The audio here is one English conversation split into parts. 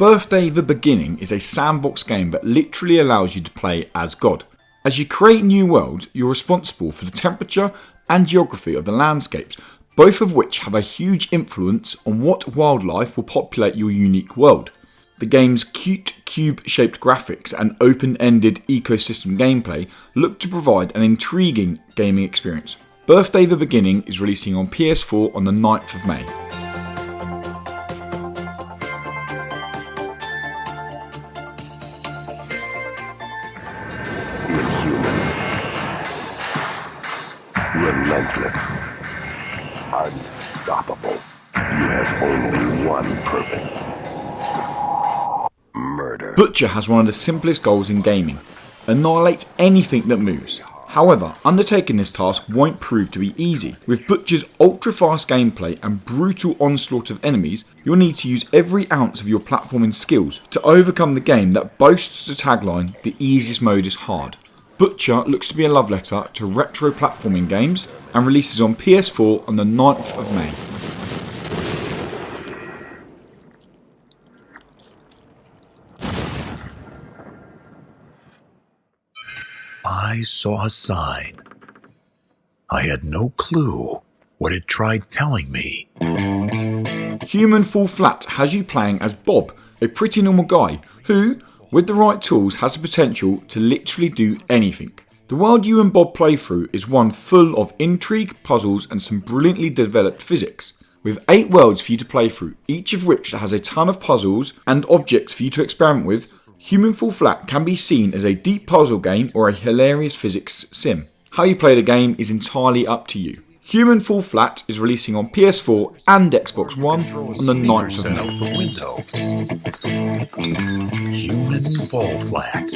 Birthday the Beginning is a sandbox game that literally allows you to play as God. As you create new worlds, you're responsible for the temperature and geography of the landscapes, both of which have a huge influence on what wildlife will populate your unique world. The game's cute cube-shaped graphics and open-ended ecosystem gameplay look to provide an intriguing gaming experience. Birthday the Beginning is releasing on PS4 on the 9th of May. Relentless. Unstoppable. You have only one purpose. Murder. Butcher has one of the simplest goals in gaming. Annihilate anything that moves. However, undertaking this task won't prove to be easy. With Butcher's ultra-fast gameplay and brutal onslaught of enemies, you'll need to use every ounce of your platforming skills to overcome the game that boasts the tagline, "The easiest mode is hard." Butcher looks to be a love letter to retro platforming games and releases on PS4 on the 9th of May. I saw a sign. I had no clue what it tried telling me. Human Fall Flat has you playing as Bob, a pretty normal guy who, with the right tools, has the potential to literally do anything. The world you and Bob play through is one full of intrigue, puzzles and some brilliantly developed physics. With 8 worlds for you to play through, each of which has a ton of puzzles and objects for you to experiment with, Human Fall Flat can be seen as a deep puzzle game or a hilarious physics sim. How you play the game is entirely up to you. Human Fall Flat is releasing on PS4 and Xbox One on the 9th of May. Human Fall Flat.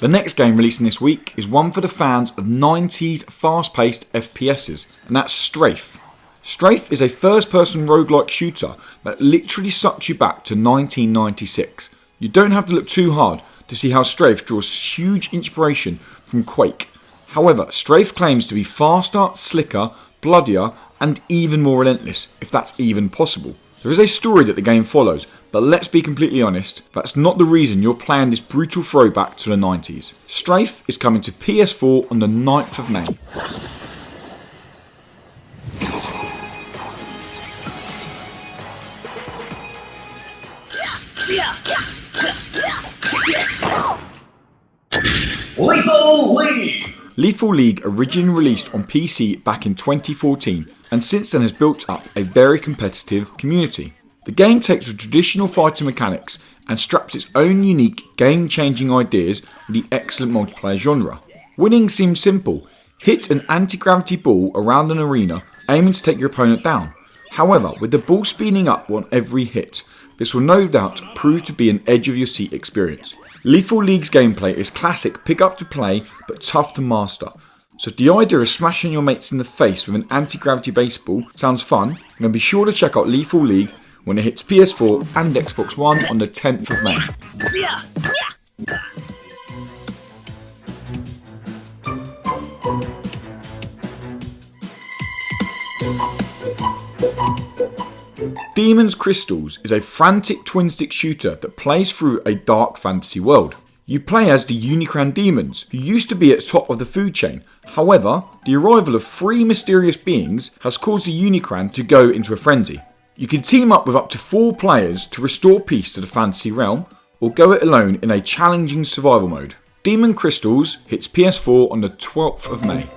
The next game releasing this week is one for the fans of 90s fast-paced FPSs, and that's Strafe. Strafe is a first-person roguelike shooter that literally sucks you back to 1996. You don't have to look too hard to see how Strafe draws huge inspiration from Quake. However, Strafe claims to be faster, slicker, bloodier, and even more relentless, if that's even possible. There is a story that the game follows, but let's be completely honest, that's not the reason you're playing this brutal throwback to the 90s. Strafe is coming to PS4 on the 9th of May. Lethal League! Lethal League originally released on PC back in 2014 and since then has built up a very competitive community. The game takes the traditional fighting mechanics and straps its own unique game-changing ideas with the excellent multiplayer genre. Winning seems simple. Hit an anti-gravity ball around an arena aiming to take your opponent down. However, with the ball speeding up on every hit, this will no doubt prove to be an edge-of-your-seat experience. Lethal League's gameplay is classic pick-up-to-play but tough to master. So if the idea of smashing your mates in the face with an anti-gravity baseball sounds fun, then be sure to check out Lethal League when it hits PS4 and Xbox One on the 10th of May. Demon's Crystals is a frantic twin-stick shooter that plays through a dark fantasy world. You play as the Unicran demons, who used to be at the top of the food chain. However, the arrival of 3 mysterious beings has caused the Unicran to go into a frenzy. You can team up with up to 4 players to restore peace to the fantasy realm, or go it alone in a challenging survival mode. Demon Crystals hits PS4 on the 12th of May.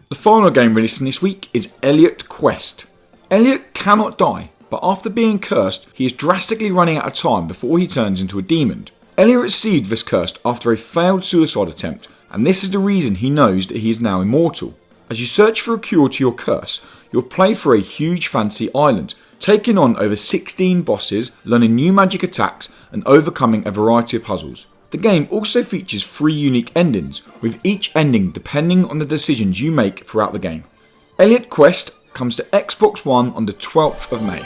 The final game releasing this week is Elliot Quest. Elliot cannot die, but after being cursed, he is drastically running out of time before he turns into a demon. Elliot received this curse after a failed suicide attempt, and this is the reason he knows that he is now immortal. As you search for a cure to your curse, you'll play for a huge fantasy island, taking on over 16 bosses, learning new magic attacks and overcoming a variety of puzzles. The game also features 3 unique endings, with each ending depending on the decisions you make throughout the game. Elliot Quest comes to Xbox One on the 12th of May.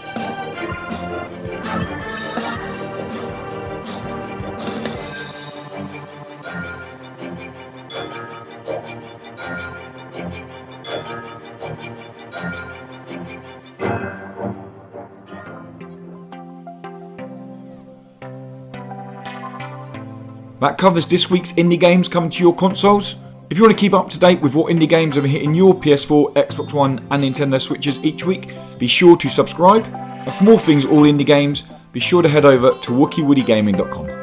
That covers this week's indie games coming to your consoles. If you want to keep up to date with what indie games are hitting your PS4, Xbox One and Nintendo Switches each week, be sure to subscribe. And for more things all indie games, be sure to head over to wookieWoodyGaming.com.